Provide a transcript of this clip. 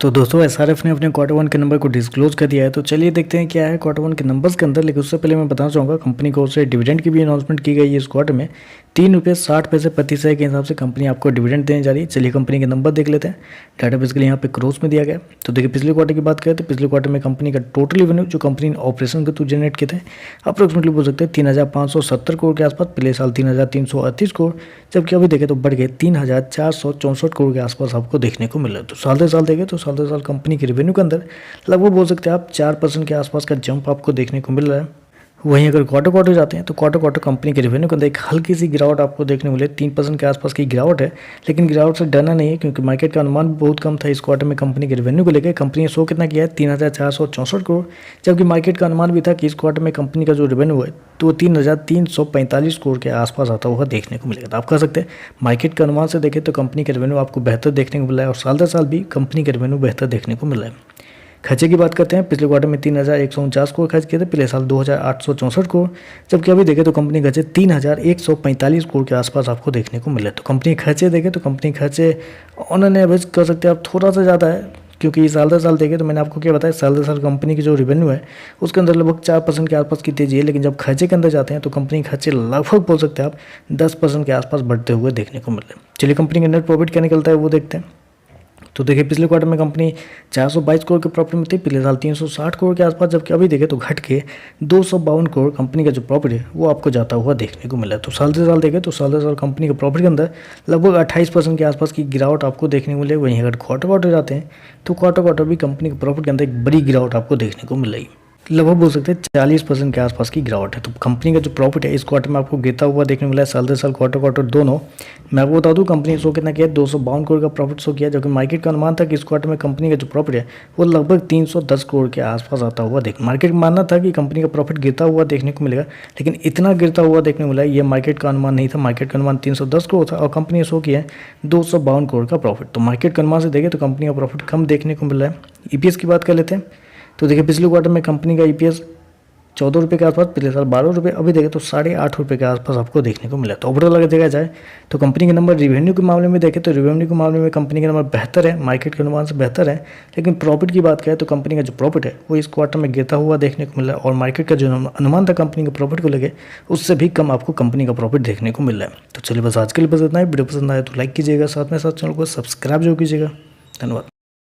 तो दोस्तों एसआरएफ ने अपने क्वार्टर वन के नंबर को डिस्क्लोज कर दिया है। तो चलिए देखते हैं क्या है क्वार्टर वन के नंबर्स के अंदर। लेकिन उससे पहले मैं बताना चाहूँगा कंपनी को उससे डिविडेंड की भी अनाउंसमेंट की गई है। इस क्वार्टर में 3 रुपये 60 पैसे प्रति शेयर के हिसाब से कंपनी आपको डिविडेंड देने जा रही है। चलिए कंपनी के नंबर देख लेते हैं। डाटा बेसिकली यहाँ पे क्रोस में दिया गया। तो देखिए पिछले क्वार्टर की बात करें तो पिछले क्वार्टर में कंपनी का टोटल रेवेन्यू जो कंपनी ने ऑपरेशन के थ्रू जनरेट किए थे अप्रोक्सीमेटली बोल सकते हैं 3,570 करोड़ के आसपास। पिछले साल 3,338 करोड़, जबकि अभी देखें तो बढ़ गए 3,464 करोड़ के आसपास आपको देखने को मिला। तो साल दर साल देखें तो साल दर साल कंपनी के रेवेन्यू के अंदर लगभग बोल सकते हैं आप 4% के आसपास का जंप आपको देखने को मिल रहा है। वहीं अगर क्वार्टर क्वार्टर जाते हैं तो क्वार्टर क्वार्टर कंपनी के रेवेन्यू के अंदर एक हल्की सी गिरावट आपको देखने को मिले। 3% के आसपास की गिरावट है, लेकिन गिरावट से डरना नहीं है क्योंकि मार्केट का अनुमान भी बहुत कम था इस क्वार्टर में कंपनी के रेवेन्यू को लेकर। कंपनी ने शो कितना किया है 3,464 करोड़, जबकि मार्केट का अनुमान भी था कि इस क्वार्टर में कंपनी का जो रेवेन्यू है तो 3,345 करोड़ के आसपास आता हुआ देखने को मिलेगा। तो आप कह सकते हैं मार्केट के अनुमान से देखें तो कंपनी के रेवेन्यू आपको बेहतर देखने को मिला है और साल दर साल भी कंपनी के रेवेन्यू बेहतर देखने को मिला है। खर्चे की बात करते हैं, पिछले क्वार्टर में 3,149 करोड़ खर्च किए थे, पिछले साल 2,864 करोड़, जबकि अभी देखें तो कंपनी खर्चे 3,145 करोड़ के आसपास आपको देखने को मिले। तो कंपनी खर्चे देखें तो कंपनी खर्चे ऑन एन एवरेज कर सकते हैं आप थोड़ा सा ज़्यादा है, क्योंकि साल दर साल देखें तो मैंने आपको क्या बताया साल दर साल कंपनी की जो रेवेन्यू है उसके अंदर लगभग 4% के आसपास की तेजी है। लेकिन जब खर्चे के अंदर जाते हैं तो कंपनी खर्चे लगभग बोल सकते हैं आप 10% के आसपास बढ़ते हुए देखने को मिल रहे हैं। चलिए कंपनी का नेट प्रॉफिट क्या निकलता है वो देखते हैं। तो देखिए पिछले क्वार्टर में कंपनी 422 करोड़ के प्रॉफिट में थी, पिछले साल 360 करोड़ के आसपास, जबकि अभी देखें तो घट के 252 करोड़ कंपनी का जो प्रॉफिट है वो आपको जाता हुआ देखने को मिला है। तो साल से साल देखें तो साल से साल कंपनी के प्रॉफिट के अंदर लगभग 28% के आसपास की गिरावट आपको देखने को मिले। वहीं अगर क्वार्टर क्वार्टर जाते हैं तो क्वार्टर क्वार्टर भी कंपनी के प्रॉफिट के अंदर एक बड़ी गिरावट आपको देखने को मिल रही है, लगभग बोल सकते हैं 40% के आसपास की गिरावट है। तो कंपनी का जो प्रॉफिट है इस क्वार्टर में आपको गिरता हुआ देखने को मिला है, साल दर साल क्वार्टर क्वार्टर दोनों। मैं आपको बता दूं कंपनी ने शो कितना किया 252 करोड़ का प्रॉफिट शो किया, जबकि मार्केट का अनुमान था कि इस क्वार्टर में कंपनी का जो प्रॉफिट है वो लगभग 310 करोड़ के आसपास आता हुआ देख। मार्केट मानना था कि कंपनी का प्रॉफिट गिरता हुआ देखने को मिलेगा, लेकिन इतना गिरता हुआ देखने को मिला ये मार्केट का अनुमान नहीं था। मार्केट का अनुमान 310 करोड़ था और कंपनी ने शो किया है 252 करोड़ का प्रॉफिट। तो मार्केट के अनुमान से देखें तो कंपनी का प्रॉफिट कम देखने को मिल रहा है। ईपीएस की बात कर लेते हैं तो देखिए पिछले क्वार्टर में कंपनी का ईपीएस 14 रुपये के आसपास, पिछले साल 12 रुपये, अभी देखें तो 8.5 रुपये के आसपास आपको देखने को मिला। तो ओवरऑल अगर देखा जाए तो कंपनी के नंबर रेवेन्यू के मामले में देखें तो रेवेन्यू के मामले में कंपनी के नंबर बेहतर है, मार्केट के अनुमान से बेहतर है। लेकिन प्रॉफिट की बात करें तो कंपनी का जो प्रॉफिट है वो इस क्वार्टर में गिरता हुआ देखने को मिला है और मार्केट का जो अनुमान था कंपनी के प्रॉफिट को लेकर उससे भी कम आपको कंपनी का प्रॉफिट देखने को मिल रहा है। तो चलिए बस आज के लिए बस इतना ही। वीडियो पसंद आए तो लाइक कीजिएगा, साथ में साथ चैनल को सब्सक्राइब जरूर कीजिएगा। धन्यवाद।